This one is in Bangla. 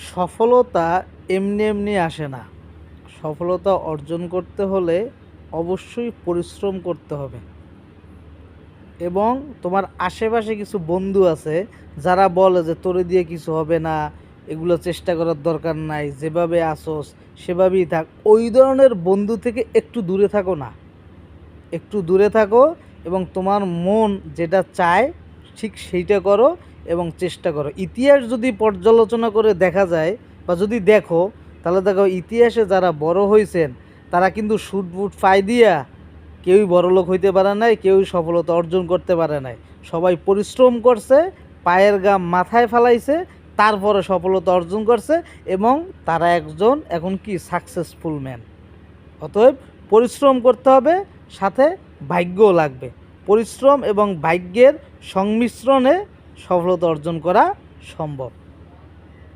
সফলতা এমনি এমনি আসে না। সফলতা অর্জন করতে হলে অবশ্যই পরিশ্রম করতে হবে। এবং তোমার আশেপাশে কিছু বন্ধু আছে যারা বলে যে তোরে দিয়ে কিছু হবে না, এগুলো চেষ্টা করার দরকার নাই, যেভাবে আসোস সেভাবেই থাক, ওই ধরনের বন্ধু থেকে একটু দূরে থাকো না। একটু দূরে থাকো এবং তোমার মন যেটা চায় ঠিক সেইটা করো এবং চেষ্টা করো। ইতিহাস যদি পর্যালোচনা করে দেখা যায় বা যদি দেখো, তাহলে দেখো ইতিহাসে যারা বড় হয়েছেন তারা কিন্তু শুট বুট ফাই দিয়া কেউই বড়লোক হইতে পারে নাই, কেউই সফলতা অর্জন করতে পারে নাই। সবাই পরিশ্রম করছে, পায়ের গাম মাথায় ফেলাইছে, তারপরে সফলতা অর্জন করছে এবং তারা একজন এখন কি সাকসেসফুল ম্যান। অতএব পরিশ্রম করতে হবে, সাথে ভাগ্যও লাগবে। পরিশ্রম এবং ভাগ্যের সংমিশ্রণে সফলতা অর্জন করা সম্ভব।